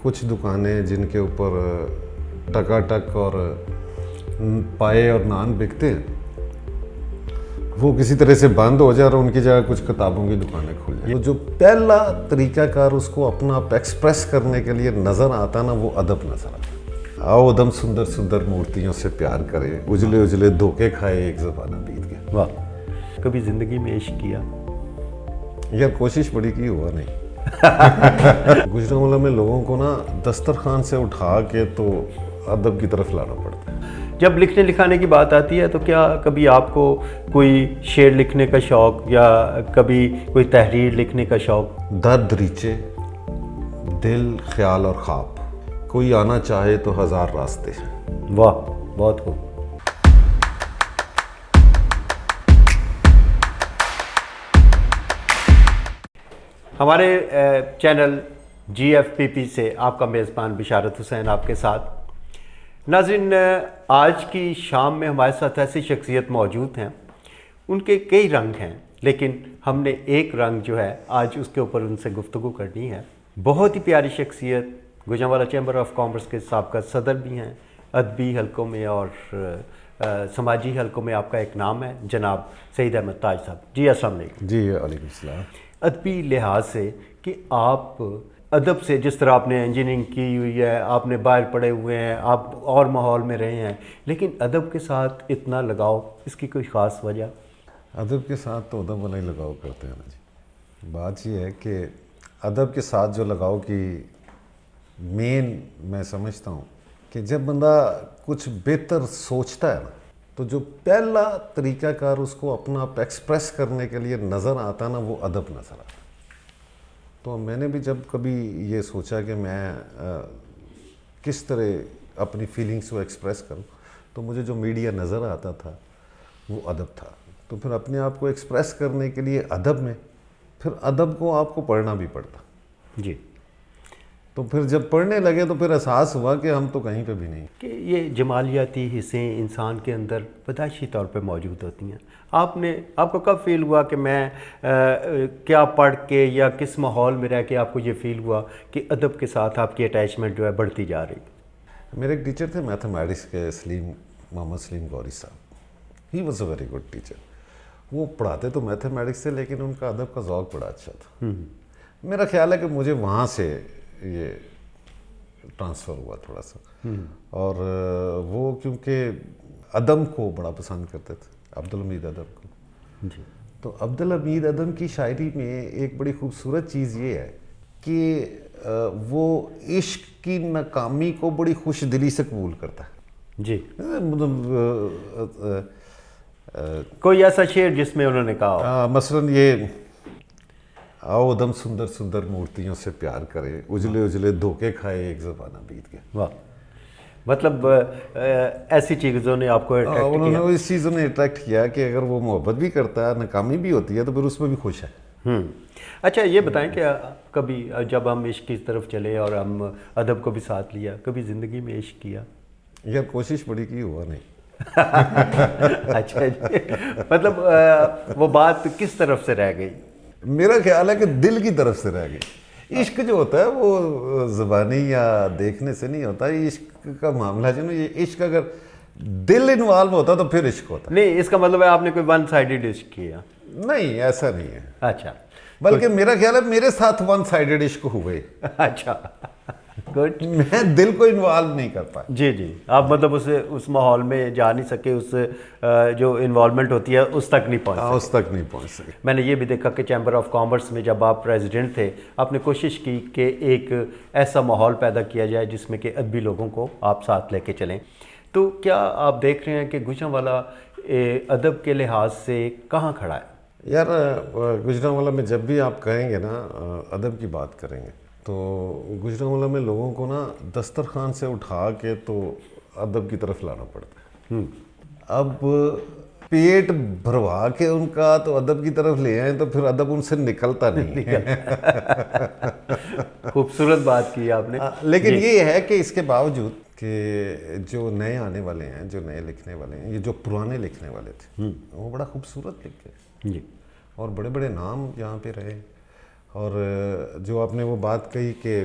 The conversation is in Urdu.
کچھ دکانیں جن کے اوپر ٹکاٹک اور پائے اور نان بکتے ہیں وہ کسی طرح سے بند ہو جائے اور ان کی جگہ کچھ کتابوں کی دکانیں کھل جائیں. جو پہلا طریقہ کار اس کو اپنا ایکسپریس کرنے کے لیے نظر آتا نا وہ ادب نظر آتا. آؤ ادم سندر سندر مورتیوں سے پیار کرے, اجلے اجلے دھوکے کھائے ایک زمانہ بیت گیا. واہ. کبھی زندگی میں عشق کیا؟ یار کوشش بڑی کی, ہوا نہیں. گجرانوالہ میں لوگوں کو نا دسترخوان سے اٹھا کے تو ادب کی طرف لانا پڑتا ہے. جب لکھنے لکھانے کی بات آتی ہے تو کیا کبھی آپ کو کوئی شعر لکھنے کا شوق یا کبھی کوئی تحریر لکھنے کا شوق؟ درد ریچے دل خیال اور خواب, کوئی آنا چاہے تو ہزار راستے ہیں. واہ, بہت خوب. ہمارے چینل جی ایف پی پی سے آپ کا میزبان بشارت حسین آپ کے ساتھ. ناظرین, آج کی شام میں ہمارے ساتھ ایسی شخصیت موجود ہیں, ان کے کئی رنگ ہیں لیکن ہم نے ایک رنگ جو ہے آج اس کے اوپر ان سے گفتگو کرنی ہے. بہت ہی پیاری شخصیت, گوجرانوالہ چیمبر آف کامرس کے سابقہ صدر بھی ہیں, ادبی حلقوں میں اور سماجی حلقوں میں آپ کا ایک نام ہے, جناب سعید احمد تاج صاحب. جی السلام علیکم. جی وعلیکم السلام. ادبی لحاظ سے کہ آپ ادب سے, جس طرح آپ نے انجینئرنگ کی ہوئی ہے, آپ نے باہر پڑھے ہوئے ہیں, آپ اور ماحول میں رہے ہیں, لیکن ادب کے ساتھ اتنا لگاؤ, اس کی کوئی خاص وجہ؟ ادب کے ساتھ تو ادب والا ہی لگاؤ کرتے ہیں نا جی. بات یہ ہے کہ ادب کے ساتھ جو لگاؤ کی مین میں سمجھتا ہوں کہ جب بندہ کچھ بہتر سوچتا ہے نا تو جو پہلا طریقہ کار اس کو اپنا ایکسپریس کرنے کے لیے نظر آتا نا وہ ادب نظر آتا. تو میں نے بھی جب کبھی یہ سوچا کہ میں کس طرح اپنی فیلنگس کو ایکسپریس کروں تو مجھے جو میڈیا نظر آتا تھا وہ ادب تھا. تو پھر اپنے آپ کو ایکسپریس کرنے کے لیے ادب میں پھر ادب کو آپ کو پڑھنا بھی پڑتا. جی. تو پھر جب پڑھنے لگے تو پھر احساس ہوا کہ ہم تو کہیں پہ بھی نہیں. کہ یہ جمالیاتی حصیں انسان کے اندر پیدائشی طور پہ موجود ہوتی ہیں. آپ کو کب فیل ہوا کہ میں کیا پڑھ کے یا کس ماحول میں رہ کے آپ کو یہ فیل ہوا کہ ادب کے ساتھ آپ کی اٹیچمنٹ جو ہے بڑھتی جا رہی؟ میرے ایک ٹیچر تھے میتھمیٹکس کے, محمد سلیم گوری صاحب. He was a very good teacher. وہ پڑھاتے تو میتھمیٹکس سے لیکن ان کا ادب کا ذوق بڑا اچھا تھا. میرا خیال ہے کہ مجھے وہاں سے یہ ٹرانسفر ہوا تھوڑا سا. اور وہ کیونکہ ادم کو بڑا پسند کرتے تھے, عبدالحمید ادم کو. جی. تو عبدالحمید ادم کی شاعری میں ایک بڑی خوبصورت چیز یہ ہے کہ وہ عشق کی ناکامی کو بڑی خوش دلی سے قبول کرتا ہے. جی. کوئی ایسا شعر جس میں انہوں نے کہا مثلاً یہ آؤ ادم سندر سندر مورتیوں سے پیار کرے, اجلے اجلے دھوکے کھائے ایک زمانہ بیت گیا. واہ. مطلب ایسی چیزوں نے آپ کو اٹریکٹ انہوں کیا؟ نے اس چیزوں نے اٹریکٹ کیا کہ اگر وہ محبت بھی کرتا ہے, ناکامی بھی ہوتی ہے, تو پھر اس میں بھی خوش ہے. اچھا یہ بتائیں کہ کبھی جب ہم عشق کی طرف چلے اور ہم ادب کو بھی ساتھ لیا, کبھی زندگی میں عشق کیا؟ یار کوشش بڑی کی, ہوا نہیں. اچھا جی. مطلب وہ بات کس طرف سے رہ گئی؟ میرا خیال ہے کہ دل کی طرف سے رہ گئی. عشق جو ہوتا ہے وہ زبانی یا دیکھنے سے نہیں ہوتا. عشق کا معاملہ جو نا, یہ عشق اگر دل انوالو ہوتا تو پھر عشق ہوتا. نہیں, اس کا مطلب ہے آپ نے کوئی ون سائیڈڈ عشق کیا؟ نہیں, ایسا نہیں ہے. اچھا. بلکہ میرا خیال ہے میرے ساتھ ون سائیڈڈ عشق ہوئے. اچھا, گڈ. میں دل کو انوالو نہیں کر پایا. جی جی. آپ مطلب اس ماحول میں جا نہیں سکے, اس جو انوالومنٹ ہوتی ہے اس تک نہیں پہنچ سکے. اس تک نہیں پہنچ سکے. میں نے یہ بھی دیکھا کہ چیمبر آف کامرس میں جب آپ پریزیڈنٹ تھے, آپ نے کوشش کی کہ ایک ایسا ماحول پیدا کیا جائے جس میں کہ ادبی لوگوں کو آپ ساتھ لے کے چلیں. تو کیا آپ دیکھ رہے ہیں کہ گجرانوالہ ادب کے لحاظ سے کہاں کھڑا ہے؟ یار گجرانوالہ میں جب بھی آپ کہیں گے نا ادب کی بات کریں گے تو گجرانوالہ میں لوگوں کو نا دسترخوان سے اٹھا کے تو ادب کی طرف لانا پڑتا ہے. اب پیٹ بھروا کے ان کا تو ادب کی طرف لے آئیں تو پھر ادب ان سے نکلتا نہیں ہے. خوبصورت بات کی آپ نے. لیکن یہ ہے کہ اس کے باوجود کہ جو نئے آنے والے ہیں, جو نئے لکھنے والے ہیں, یہ جو پرانے لکھنے والے تھے وہ بڑا خوبصورت لکھتے ہیں جی. اور بڑے بڑے نام یہاں پہ رہے. اور جو آپ نے وہ بات کہی کہ